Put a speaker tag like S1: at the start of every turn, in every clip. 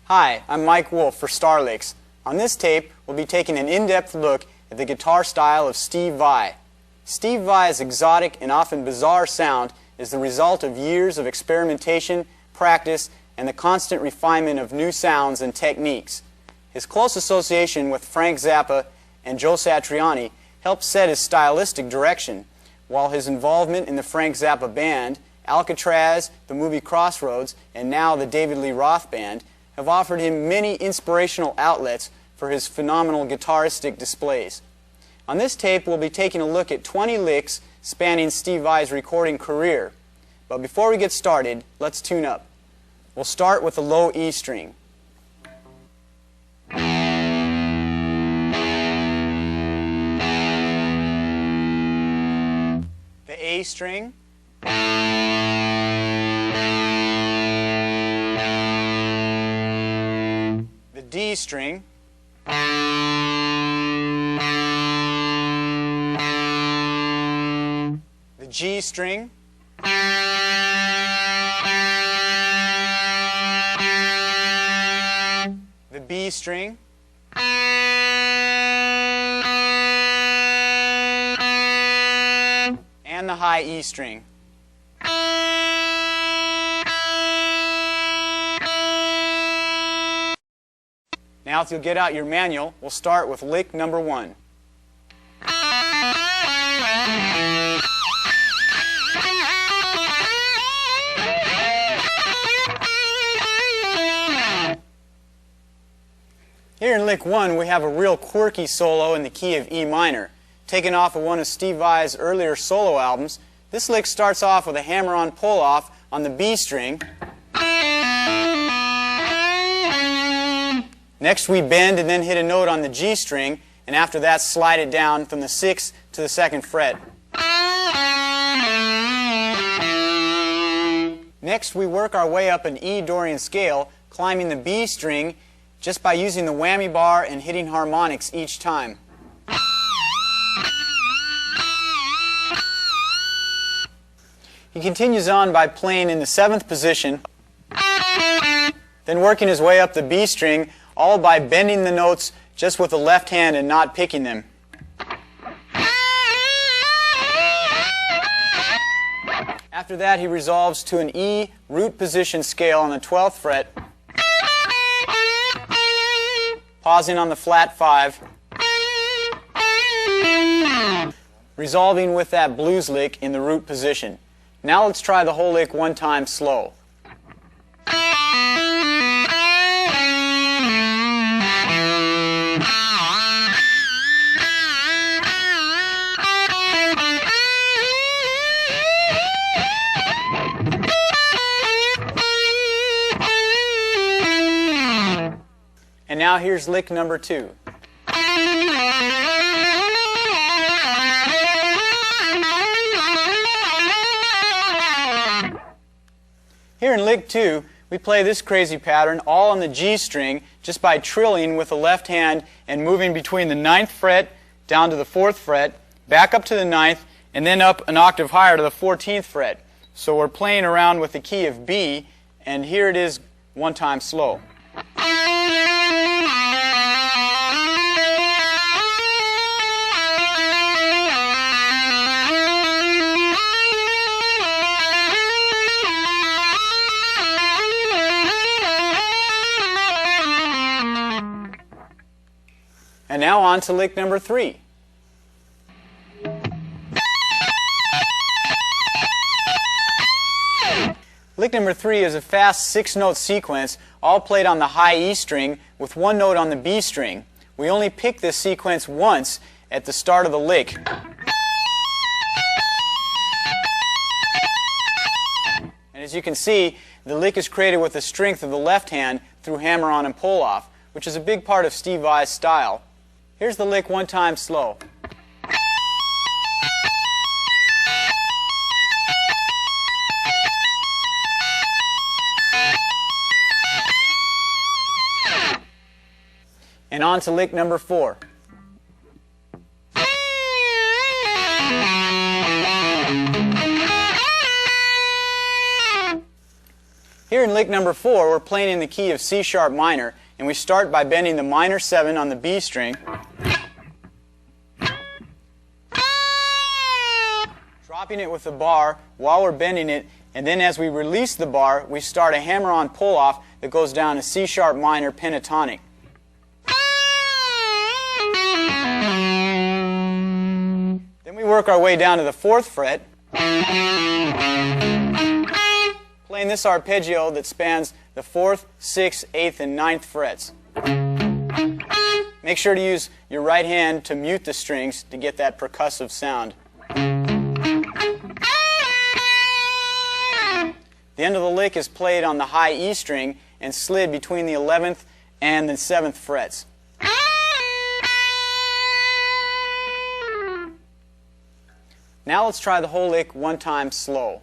S1: Hi, I'm Mike Wolf for Starlicks. On this tape, we'll be taking an in-depth look at the guitar style of Steve Vai. Steve Vai's exotic and often bizarre sound is the result of years of experimentation, practice, and the constant refinement of new sounds and techniques. His close association with Frank Zappa and Joe Satriani helped set his stylistic direction, while his involvement in the Frank Zappa Band, Alcatraz, the movie Crossroads, and now the David Lee Roth Band have offered him many inspirational outlets for his phenomenal guitaristic displays. On this tape, we'll be taking a look at 20 licks spanning Steve Vai's recording career. But before we get started, let's tune up. We'll start with the low E string. The A string. The D string. The G string. The B string. And the high E string. Now, if you'll get out your manual, we'll start with lick number 1. Here in lick 1, we have a real quirky solo in the key of E minor. Taken off of one of Steve Vai's earlier solo albums, this lick starts off with a hammer-on pull-off on the B string. Next we bend and then hit a note on the G string, and after that slide it down from the 6th to the 2nd fret. Next we work our way up an E Dorian scale, climbing the B string just by using the whammy bar and hitting harmonics each time. He continues on by playing in the 7th position, then working his way up the B string, all by bending the notes just with the left hand and not picking them. After that, he resolves to an E root position scale on the 12th fret, pausing on the flat 5, resolving with that blues lick in the root position. Now let's try the whole lick one time slow. And now here's lick number 2. Here in lick 2, we play this crazy pattern all on the G string just by trilling with the left hand and moving between the 9th fret down to the 4th fret, back up to the 9th, and then up an octave higher to the 14th fret. So we're playing around with the key of B, and here it is one time slow. And now on to lick number 3. Lick number 3 is a fast 6-note sequence, all played on the high E string with one note on the B string. We only pick this sequence once at the start of the lick. And as you can see, the lick is created with the strength of the left hand through hammer-on and pull-off, which is a big part of Steve Vai's style. Here's the lick one time slow. And on to lick number 4. Here in lick number 4, we're playing in the key of C sharp minor, and we start by bending the minor 7 on the B string, dropping it with the bar while we're bending it, and then as we release the bar, we start a hammer-on pull-off that goes down to C sharp minor pentatonic. Then we work our way down to the 4th fret, playing this arpeggio that spans the 4th, 6th, 8th, and 9th frets. Make sure to use your right hand to mute the strings to get that percussive sound. The end of the lick is played on the high E string and slid between the 11th and the 7th frets. Now let's try the whole lick one time slow.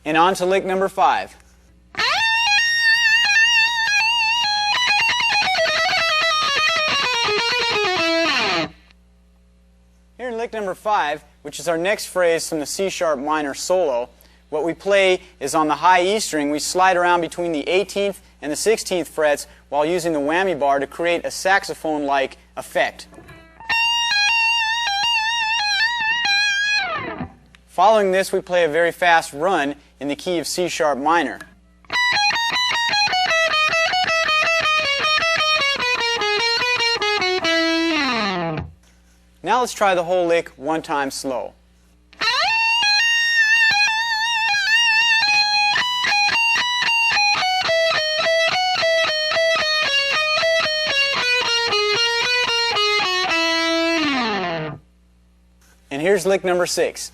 S1: And on to lick number 5. Here in lick number 5, which is our next phrase from the C sharp minor solo, what we play is on the high E string, we slide around between the 18th and the 16th frets while using the whammy bar to create a saxophone-like effect. Following this, we play a very fast run in the key of C sharp minor. Now let's try the whole lick one time slow. And here's lick number 6.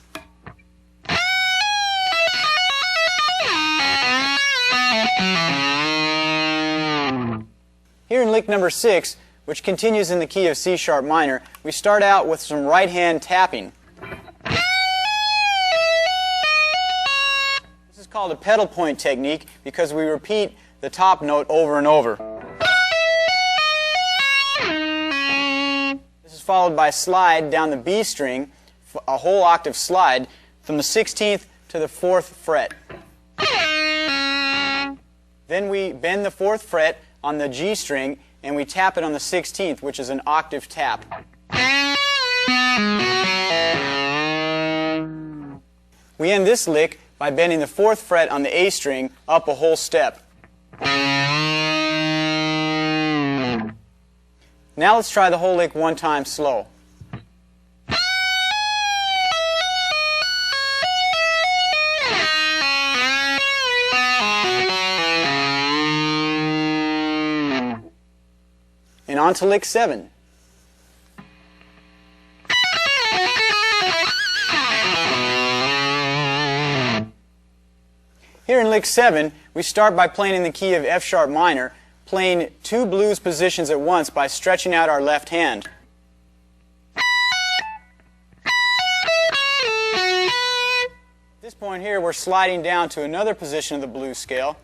S1: Here in lick number 6, which continues in the key of C sharp minor, we start out with some right hand tapping. This is called a pedal point technique because we repeat the top note over and over. This is followed by a slide down the B string, a whole octave slide from the 16th to the 4th fret. Then we bend the 4th fret on the G string and we tap it on the 16th, which is an octave tap. We end this lick by bending the 4th fret on the A string up a whole step. Now let's try the whole lick one time slow. And on to lick 7. Here in lick 7, we start by playing in the key of F sharp minor, playing 2 blues positions at once by stretching out our left hand. At this point here, we're sliding down to another position of the blues scale.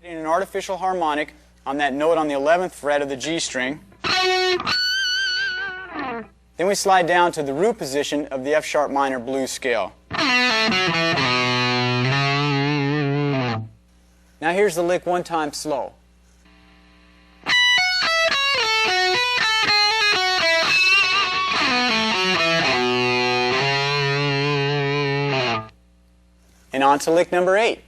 S1: An artificial harmonic on that note on the 11th fret of the G string. Then we slide down to the root position of the F sharp minor blues scale. Now here's the lick one time slow. And on to lick number 8.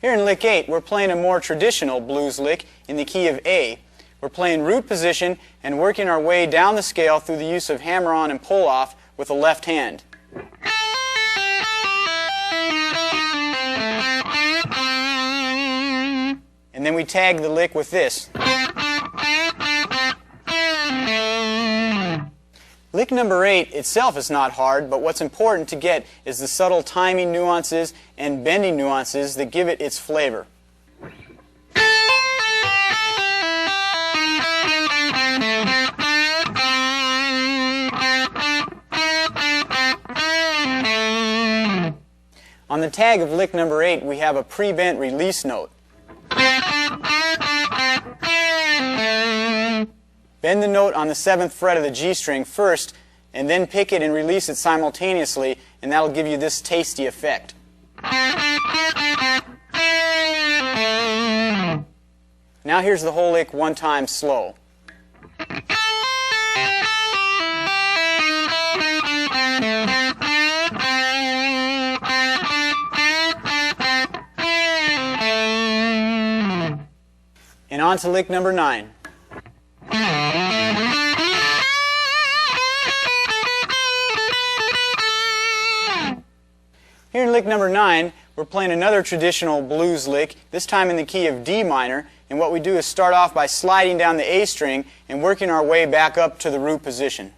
S1: Here in lick 8, we're playing a more traditional blues lick in the key of A. We're playing root position and working our way down the scale through the use of hammer-on and pull-off with the left hand. And then we tag the lick with this. Lick number 8 itself is not hard, but what's important to get is the subtle timing nuances and bending nuances that give it its flavor. On the tag of lick number 8, we have a pre-bent release note. Bend the note on the 7th fret of the G string first, and then pick it and release it simultaneously, and that'll give you this tasty effect. Now here's the whole lick one time slow. And on to lick number 9. Here in lick number 9, we're playing another traditional blues lick, this time in the key of D minor, and what we do is start off by sliding down the A string and working our way back up to the root position.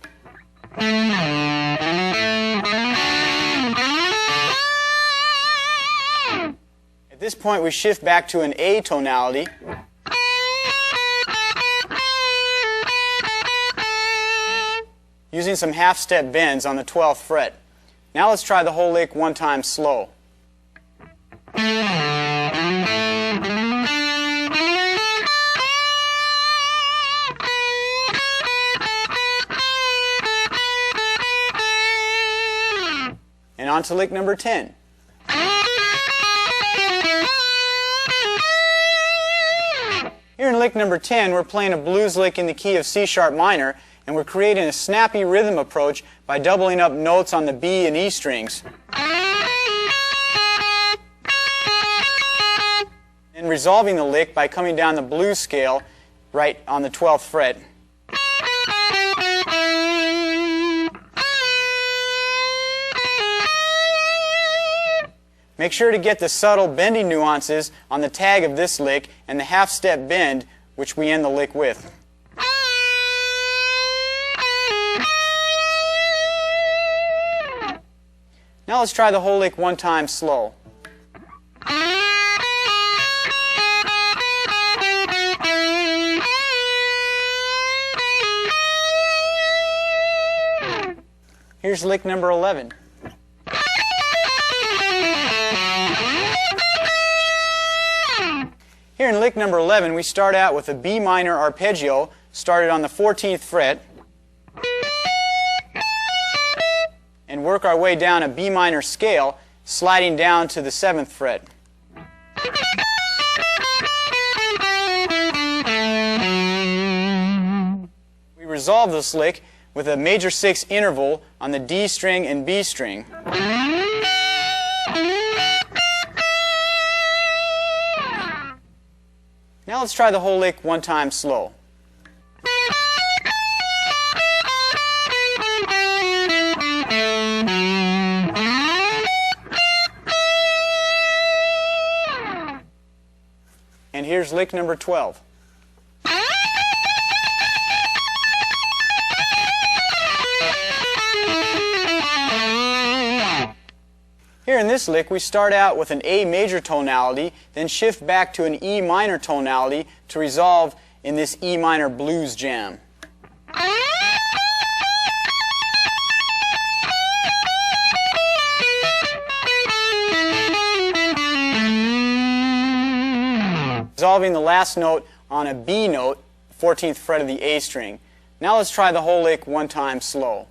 S1: At this point we shift back to an A tonality, using some half-step bends on the 12th fret. Now let's try the whole lick one time slow. And on to lick number 10. Here in lick number 10, we're playing a blues lick in the key of C sharp minor, and we're creating a snappy rhythm approach by doubling up notes on the B and E strings, and resolving the lick by coming down the blues scale right on the 12th fret. Make sure to get the subtle bending nuances on the tag of this lick and the half-step bend which we end the lick with. Now let's try the whole lick one time slow. Here's lick number 11. Here in lick number 11, we start out with a B minor arpeggio started on the 14th fret, and work our way down a B minor scale, sliding down to the 7th fret. We resolve this lick with a major 6 interval on the D string and B string. Now let's try the whole lick one time slow. And here's lick number 12. Here in this lick, we start out with an A major tonality, then shift back to an E minor tonality to resolve in this E minor blues jam. Resolving the last note on a B note, 14th fret of the A string. Now let's try the whole lick one time slow.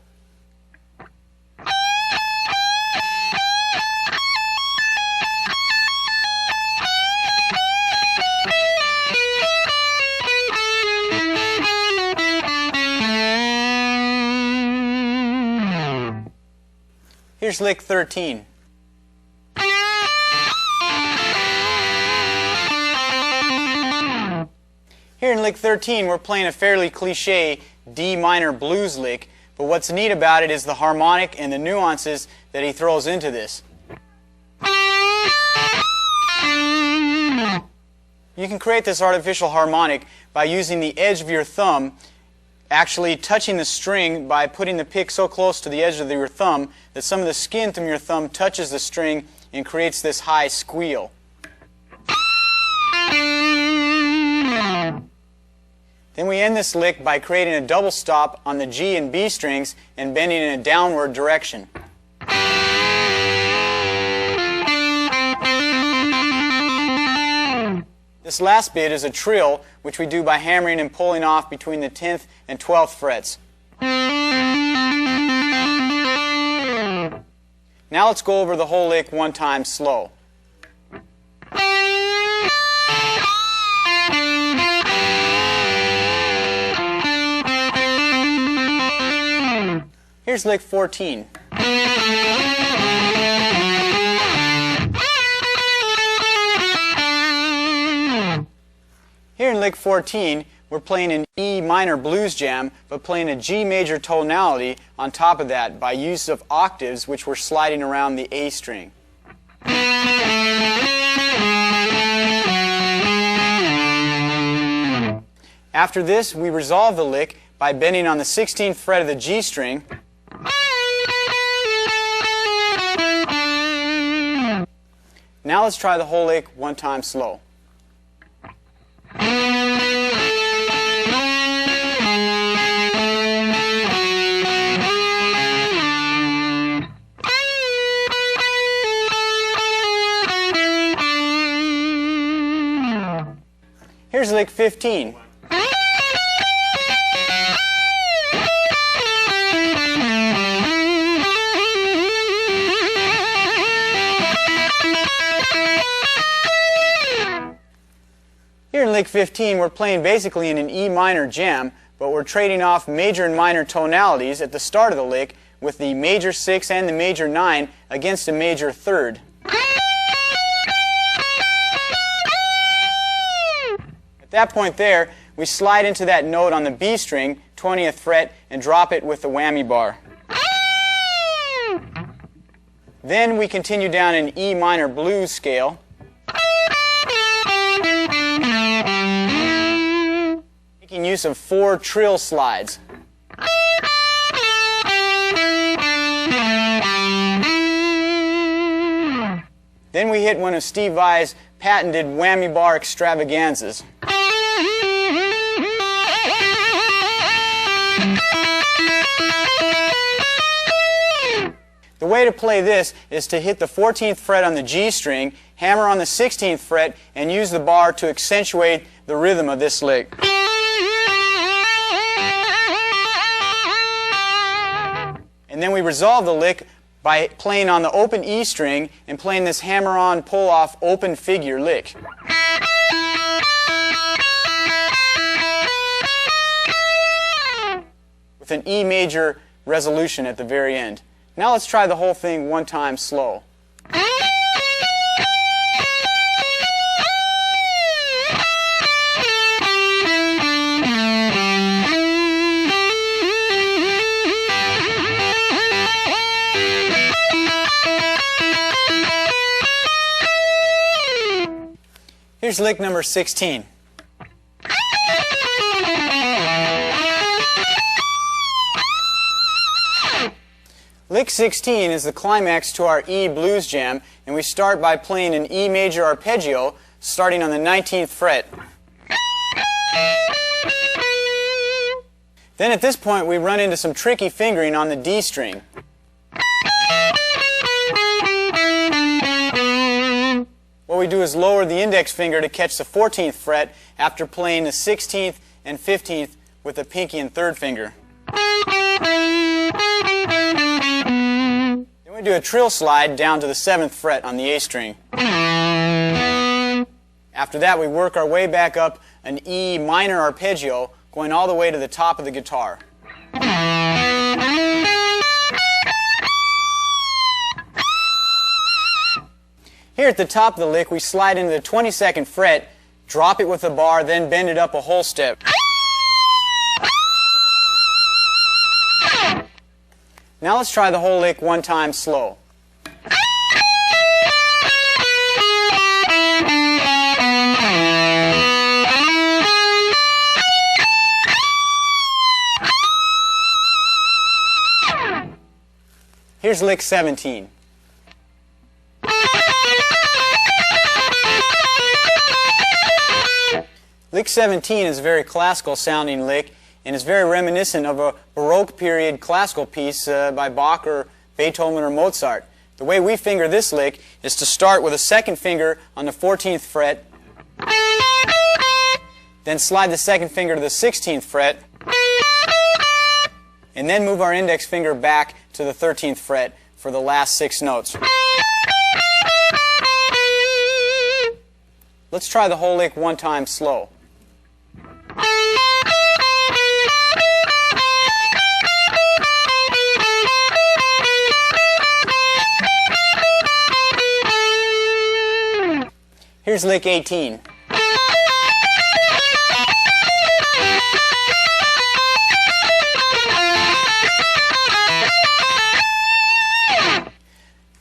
S1: Here's lick 13. Here in lick 13, we're playing a fairly cliche D minor blues lick, but what's neat about it is the harmonic and the nuances that he throws into this. You can create this artificial harmonic by using the edge of your thumb, actually touching the string by putting the pick so close to the edge of your thumb that some of the skin from your thumb touches the string and creates this high squeal. Then we end this lick by creating a double stop on the G and B strings and bending in a downward direction. This last bit is a trill, which we do by hammering and pulling off between the 10th and 12th frets. Now let's go over the whole lick one time slow. Here's lick 14. Here in lick 14, we're playing an E minor blues jam, but playing a G major tonality on top of that by use of octaves, which we're sliding around the A string. After this, we resolve the lick by bending on the 16th fret of the G string, now let's try the whole lick one time slow. Here's lick 15. Here in lick 15, we're playing basically in an E minor jam, but we're trading off major and minor tonalities at the start of the lick with the major 6 and the major 9 against a major third. At that point there, we slide into that note on the B string, 20th fret, and drop it with the whammy bar. Then we continue down an E minor blues scale. Making use of 4 trill slides. Then we hit one of Steve Vai's patented whammy bar extravaganzas. The way to play this is to hit the 14th fret on the G string, hammer on the 16th fret, and use the bar to accentuate the rhythm of this lick. And then we resolve the lick by playing on the open E string and playing this hammer-on, pull-off, open figure lick. With an E major resolution at the very end. Now let's try the whole thing one time slow. Here's lick number 16. Lick 16 is the climax to our E blues jam, and we start by playing an E major arpeggio starting on the 19th fret. Then at this point we run into some tricky fingering on the D string. What we do is lower the index finger to catch the 14th fret after playing the 16th and 15th with the pinky and third finger. Then we do a trill slide down to the 7th fret on the A string. After that we work our way back up an E minor arpeggio going all the way to the top of the guitar. Here at the top of the lick, we slide into the 22nd fret, drop it with a bar, then bend it up a whole step. Now let's try the whole lick one time slow. Here's lick 17. Lick 17 is a very classical sounding lick and is very reminiscent of a Baroque period classical piece by Bach or Beethoven or Mozart. The way we finger this lick is to start with a second finger on the 14th fret, Then slide the second finger to the 16th fret, and then move our index finger back to the 13th fret for the last 6 notes. Let's try the whole lick one time slow. Here's lick 18.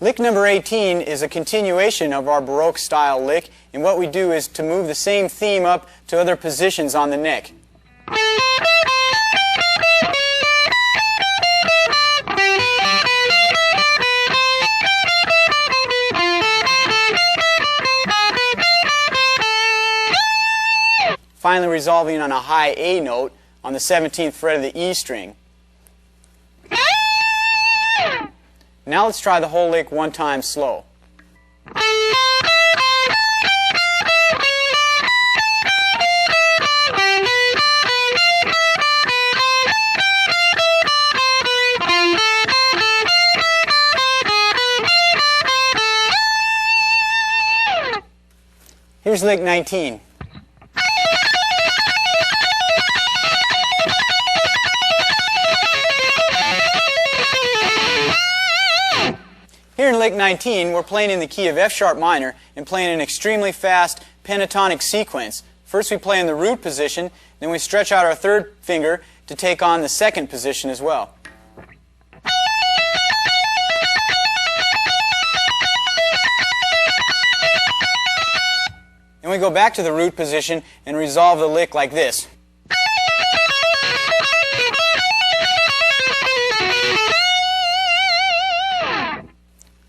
S1: Lick number 18 is a continuation of our Baroque style lick, and what we do is to move the same theme up to other positions on the neck. Finally resolving on a high A note on the 17th fret of the E string. Now let's try the whole lick one time slow. Here's lick 19. Here in lick 19, we're playing in the key of F sharp minor and playing an extremely fast pentatonic sequence. First we play in the root position, then we stretch out our third finger to take on the second position as well. Then we go back to the root position and resolve the lick like this.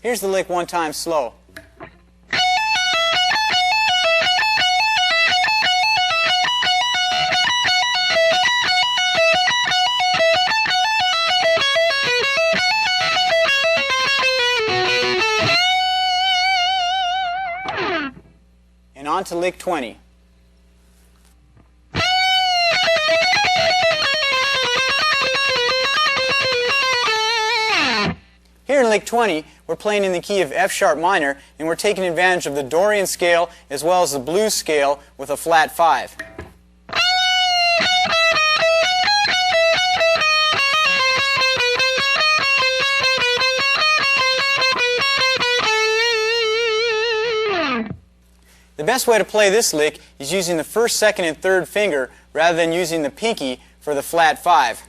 S1: Here's the lick one time slow. And on to lick 20. Here in lick 20, we're playing in the key of F sharp minor, and we're taking advantage of the Dorian scale as well as the blues scale with a flat 5. The best way to play this lick is using the first, second, and third finger rather than using the pinky for the flat 5.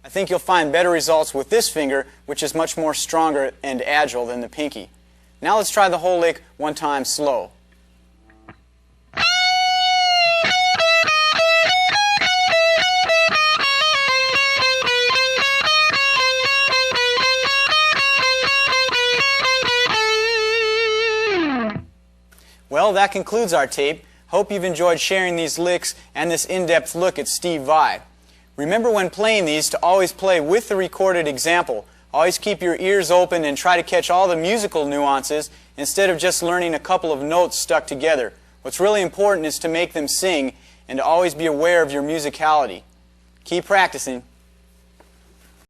S1: I think you'll find better results with this finger, which is much more stronger and agile than the pinky. Now let's try the whole lick one time slow. Well, that concludes our tape. Hope you've enjoyed sharing these licks and this in-depth look at Steve Vai. Remember when playing these to always play with the recorded example. Always keep your ears open and try to catch all the musical nuances instead of just learning a couple of notes stuck together. What's really important is to make them sing and to always be aware of your musicality. Keep practicing.